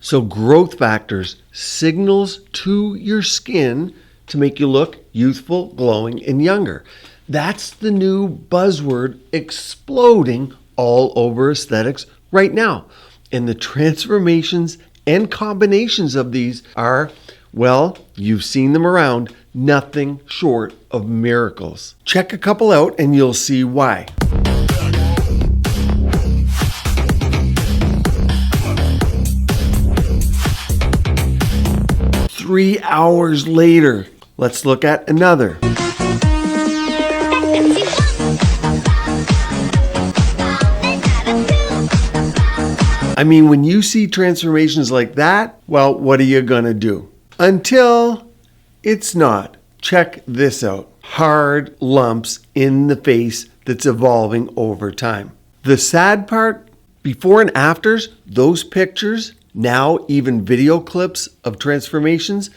So growth factors, signals to your skin to make you look youthful, glowing, and younger. That's the new buzzword exploding all over aesthetics right now. And the transformations and combinations of these are, well, you've seen them around, nothing short of miracles. Check a couple out and you'll see why. Three hours later, let's look at another. I mean, when you see transformations like that, well, what are you gonna do? Until it's not. Check this out. Hard lumps in the face that's evolving over time. The sad part, before and afters, those pictures, now even video clips of transformations,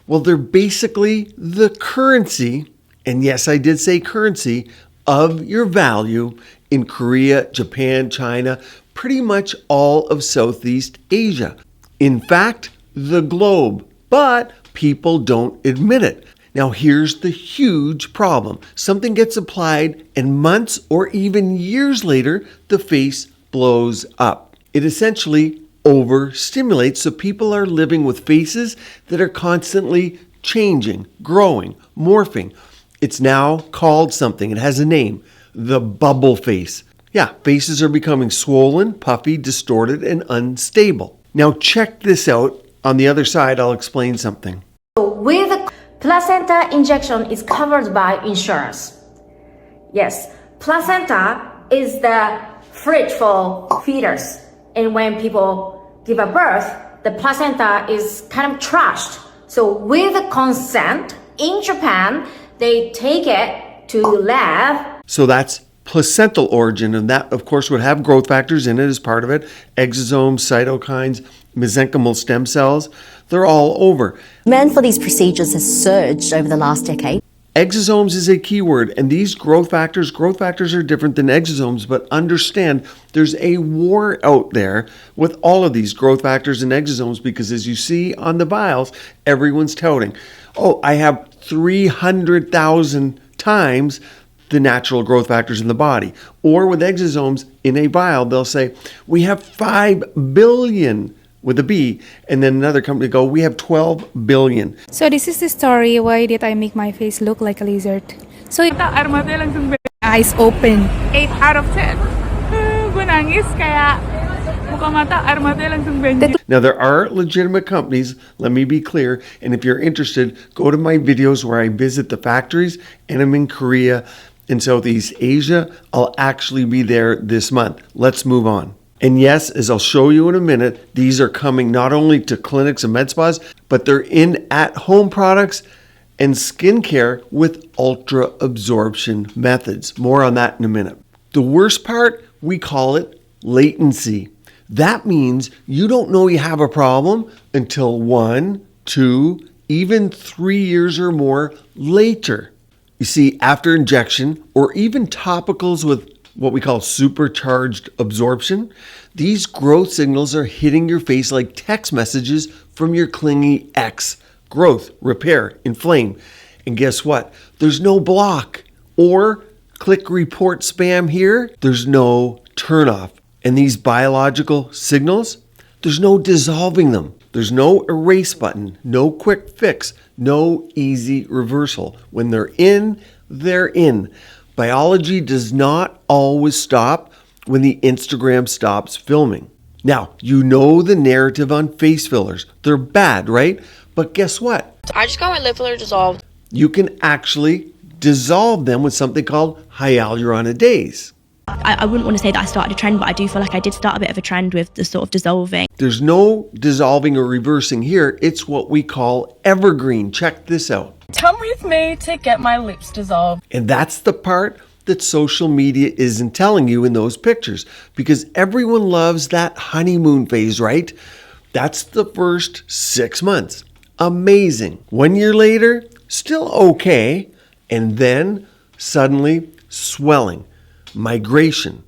well, they're basically the currency, and yes, I did say currency, of your value in Korea, Japan, China, pretty much all of Southeast Asia. In fact, the globe, but people don't admit it. Now here's the huge problem. Something gets applied and months or even years later, the face blows up. It essentially overstimulates, so people are living with faces that are constantly changing, growing, morphing. It's now called something. It has a name, the bubble face. Yeah, faces are becoming swollen, puffy, distorted, and unstable. Now check this out. On the other side, I'll explain something. With placenta injection is covered by insurance. Yes, placenta is the fridge for feeders. And when people give a birth, the placenta is kind of trashed. So with consent, in Japan, they take it to lab. So that's placental origin, and that, of course, would have growth factors in it as part of it. Exosomes, cytokines, mesenchymal stem cells, they're all over. Demand for these procedures has surged over the last decade. Exosomes is a key word, and these growth factors are different than exosomes, but understand there's a war out there with all of these growth factors and exosomes because as you see on the vials, everyone's touting, oh, I have 300,000 times the natural growth factors in the body. Or with exosomes in a vial, they'll say, we have 5 billion with a B, and then another company go, we have 12 billion. So this is the story, why did I make my face look like a lizard? So eyes open. 8 out of 10. Gue nangis kayak buka mata air matanya langsung banjir. Now there are legitimate companies, let me be clear, and if you're interested, go to my videos where I visit the factories, and I'm in Korea and Southeast Asia. I'll actually be there this month. Let's move on. And yes, as I'll show you in a minute, these are coming not only to clinics and med spas, but they're in at-home products and skincare with ultra absorption methods. More on that in a minute. The worst part, we call it latency. That means you don't know you have a problem until 1, 2, even 3 years or more later. You see, after injection or even topicals with what we call supercharged absorption, these growth signals are hitting your face like text messages from your clingy ex. Growth, repair, inflame. And guess what? There's no block. Or click report spam here. There's no turnoff. And these biological signals, there's no dissolving them. There's no erase button, no quick fix, no easy reversal. When they're in, they're in. Biology does not always stop when the Instagram stops filming. Now, you know the narrative on face fillers. They're bad, right? But guess what? I just got my lip filler dissolved. You can actually dissolve them with something called hyaluronidase. I wouldn't want to say that I started a trend, but I do feel like I did start a bit of a trend with the sort of dissolving. There's no dissolving or reversing here. It's what we call evergreen. Check this out. Come with me to get my lips dissolved. And that's the part that social media isn't telling you in those pictures, because everyone loves that honeymoon phase, right? That's the first 6 months. Amazing. 1 year later, still okay. And then suddenly swelling, migration,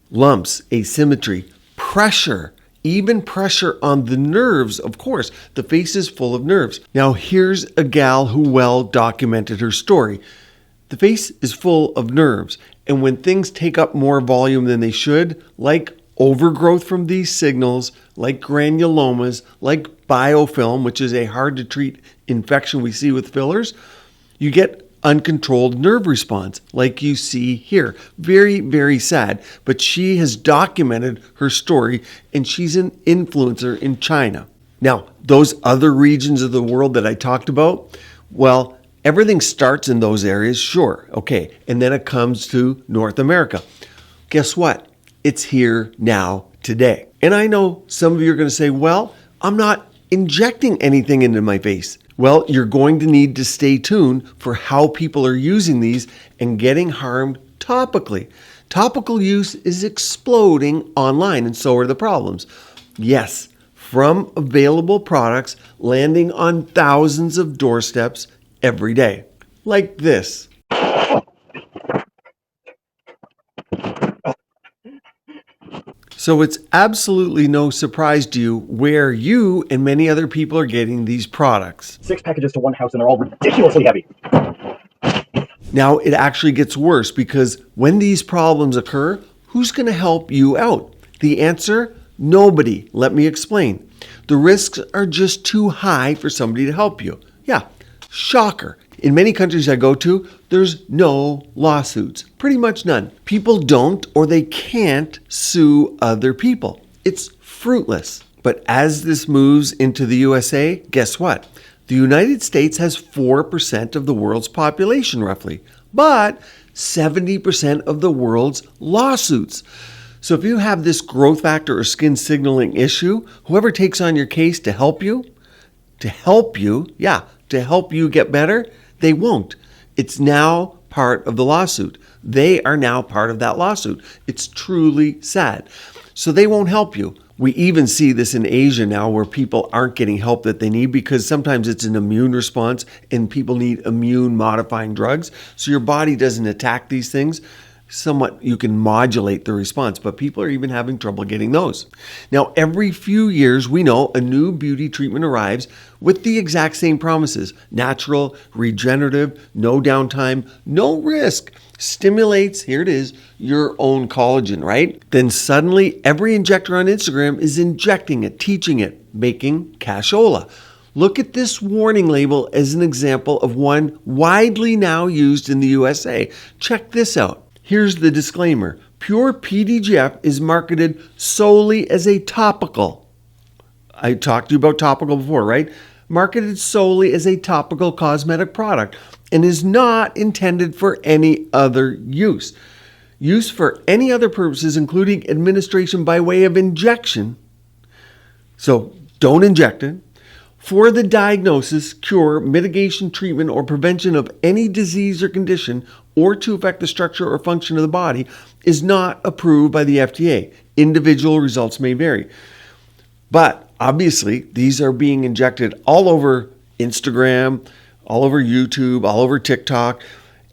lumps, asymmetry, pressure, even pressure on the nerves. Of course, the face is full of nerves. Now, here's a gal who well documented her story. The face is full of nerves, and when things take up more volume than they should, like overgrowth from these signals, like granulomas, like biofilm, which is a hard to treat infection we see with fillers, you get uncontrolled nerve response like you see here. Very, very sad, but she has documented her story and she's an influencer in China. Now, those other regions of the world that I talked about, well, everything starts in those areas, sure, okay, and then it comes to North America. Guess what? It's here now, today. And I know some of you are going to say, well, I'm not injecting anything into my face. Well, you're going to need to stay tuned for how people are using these and getting harmed topically. Topical use is exploding online, and so are the problems. Yes, from available products landing on thousands of doorsteps every day. Like this. So it's absolutely no surprise to you where you and many other people are getting these products. 6 packages to one house and they're all ridiculously heavy. Now it actually gets worse because when these problems occur, who's going to help you out? The answer? Nobody. Let me explain. The risks are just too high for somebody to help you. Yeah, shocker. In many countries I go to, there's no lawsuits. Pretty much none. People don't or they can't sue other people. It's fruitless. But as this moves into the USA, guess what? The United States has 4% of the world's population roughly, but 70% of the world's lawsuits. So if you have this growth factor or skin signaling issue, whoever takes on your case to help you get better, they won't. It's now part of the lawsuit. They are now part of that lawsuit. It's truly sad. So they won't help you. We even see this in Asia now where people aren't getting help that they need because sometimes it's an immune response and people need immune modifying drugs. So your body doesn't attack these things. Somewhat you can modulate the response, but people are even having trouble getting those. Now, every few years, we know a new beauty treatment arrives with the exact same promises. Natural, regenerative, no downtime, no risk. Stimulates, here it is, your own collagen, right? Then suddenly every injector on Instagram is injecting it, teaching it, making cashola. Look at this warning label as an example of one widely now used in the USA. Check this out. Here's the disclaimer. Pure PDGF is marketed solely as a topical. I talked to you about topical before, right? Marketed solely as a topical cosmetic product and is not intended for any other use. Use for any other purposes, including administration by way of injection. So don't inject it. For the diagnosis, cure, mitigation, treatment, or prevention of any disease or condition, or to affect the structure or function of the body, is not approved by the FDA. Individual results may vary. But obviously, these are being injected all over Instagram, all over YouTube, all over TikTok,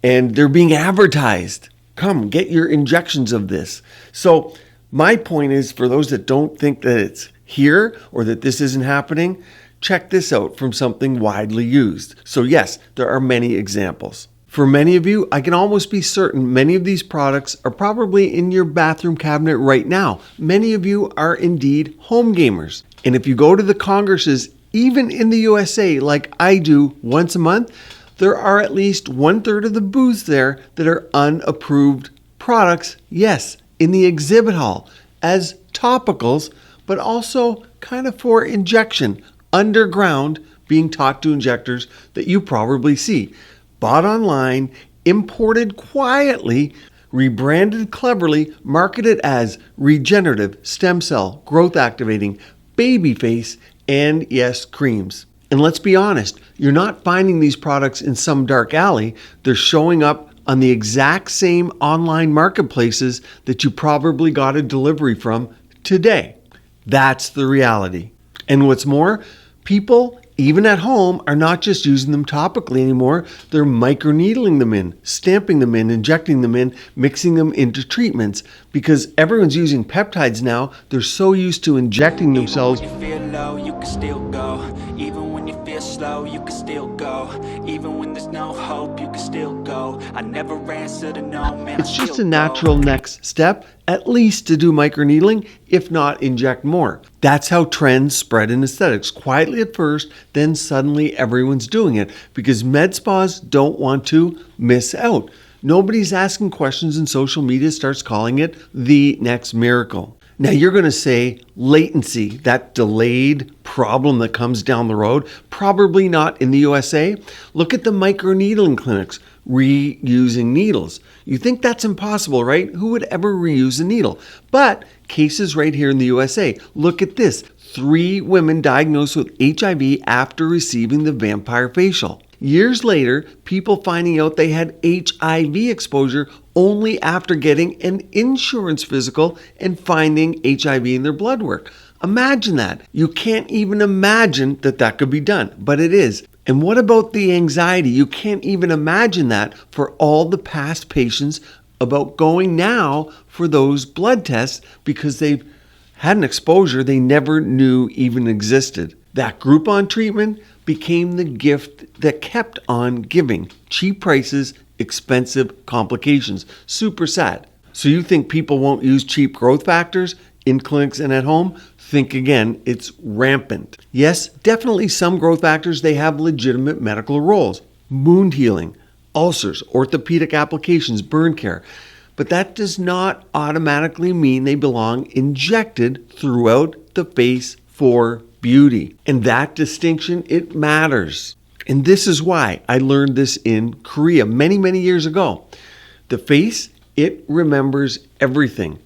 and they're being advertised. Come, get your injections of this. So my point is, for those that don't think that it's here or that this isn't happening, check this out from something widely used. So yes, there are many examples. For many of you, I can almost be certain many of these products are probably in your bathroom cabinet right now. Many of you are indeed home gamers. And if you go to the congresses, even in the USA, like I do once a month, there are at least 1/3 of the booths there that are unapproved products, yes, in the exhibit hall as topicals, but also kind of for injection, underground, being taught to injectors that you probably see. Bought online, imported quietly, rebranded cleverly, marketed as regenerative, stem cell, growth activating, baby face, and yes, creams. And let's be honest, you're not finding these products in some dark alley. They're showing up on the exact same online marketplaces that you probably got a delivery from today. That's the reality. And what's more, people even at home, are not just using them topically anymore. They're microneedling them in, stamping them in, injecting them in, mixing them into treatments. Because everyone's using peptides now, they're so used to injecting themselves. Even when you feel low, you can still go. Even when you feel slow, you can still go. Even when there's no hope, you can still go. I never answer to no, man. It's just a natural next step, at least to do microneedling, if not inject more. That's how trends spread in aesthetics. Quietly at first, then suddenly everyone's doing it because med spas don't want to miss out. Nobody's asking questions and social media starts calling it the next miracle. Now you're going to say latency, that delayed problem that comes down the road, probably not in the USA. Look at the microneedling clinics reusing needles. You think that's impossible, right? Who would ever reuse a needle? But cases right here in the USA. Look at this. 3 women diagnosed with HIV after receiving the vampire facial. Years later, people finding out they had HIV exposure only after getting an insurance physical and finding HIV in their blood work. Imagine that. You can't even imagine that that could be done, but it is. And what about the anxiety? You can't even imagine that for all the past patients about going now for those blood tests because they've had an exposure they never knew even existed. That Groupon treatment became the gift that kept on giving. Cheap prices, expensive complications. Super sad. So you think people won't use cheap growth factors in clinics and at home? Think again, it's rampant. Yes, definitely some growth factors, they have legitimate medical roles. Wound healing, ulcers, orthopedic applications, burn care. But that does not automatically mean they belong injected throughout the face for beauty. And that distinction, it matters. And this is why I learned this in Korea many, many years ago. The face, it remembers everything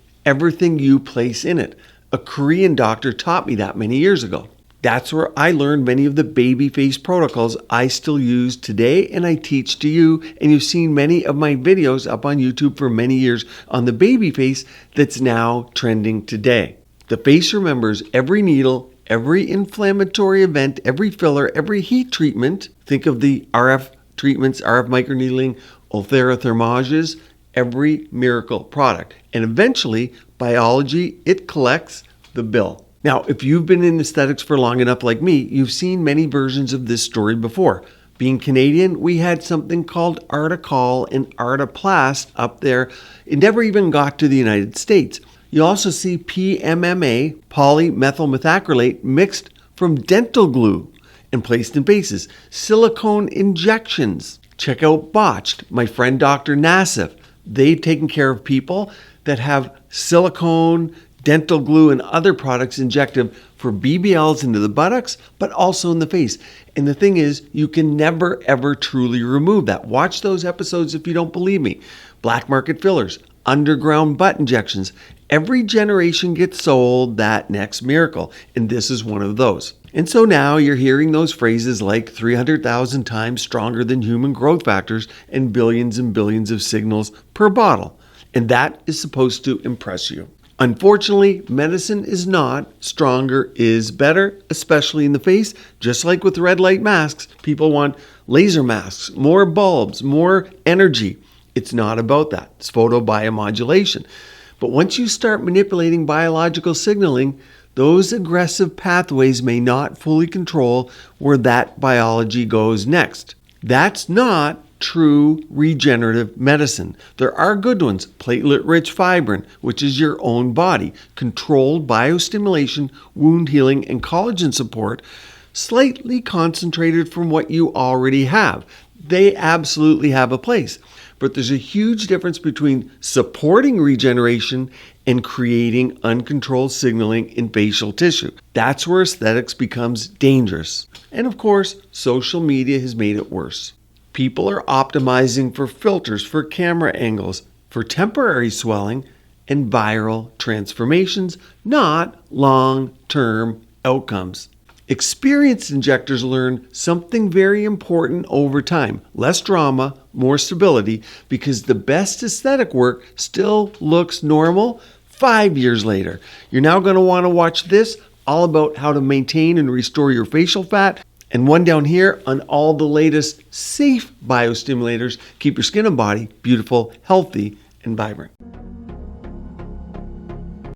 you place in it. A Korean doctor taught me that many years ago. That's where I learned many of the baby face protocols I still use today and I teach to you. And you've seen many of my videos up on YouTube for many years on the baby face that's now trending today. The face remembers every needle, every inflammatory event, every filler, every heat treatment. Think of the RF treatments, RF microneedling, Ulthera thermages, every miracle product. And eventually, biology, it collects the bill. Now, if you've been in aesthetics for long enough like me, you've seen many versions of this story before. Being Canadian, we had something called Articol and Artiplast up there. It never even got to the United States. You also see PMMA, polymethyl methacrylate, mixed from dental glue and placed in faces. Silicone injections. Check out Botched, my friend Dr. Nassif. They've taken care of people that have silicone, dental glue, and other products injected for BBLs into the buttocks, but also in the face. And the thing is, you can never, ever truly remove that. Watch those episodes if you don't believe me. Black market fillers, underground butt injections. Every generation gets sold that next miracle, and this is one of those. And so now you're hearing those phrases like 300,000 times stronger than human growth factors and billions of signals per bottle. And that is supposed to impress you. Unfortunately, medicine is not. Stronger is better, especially in the face. Just like with red light masks, people want laser masks, more bulbs, more energy. It's not about that. It's photobiomodulation. But once you start manipulating biological signaling, those aggressive pathways may not fully control where that biology goes next. That's not true regenerative medicine. There are good ones, platelet-rich fibrin, which is your own body, controlled biostimulation, wound healing, and collagen support, slightly concentrated from what you already have. They absolutely have a place. But there's a huge difference between supporting regeneration and creating uncontrolled signaling in facial tissue. That's where aesthetics becomes dangerous. And of course, social media has made it worse. People are optimizing for filters, for camera angles, for temporary swelling, and viral transformations, not long-term outcomes. Experienced injectors learn something very important over time. Less drama, more stability, because the best aesthetic work still looks normal 5 years later. You're now going to want to watch this, all about how to maintain and restore your facial fat and one down here on all the latest safe biostimulators. Keep your skin and body beautiful, healthy, and vibrant.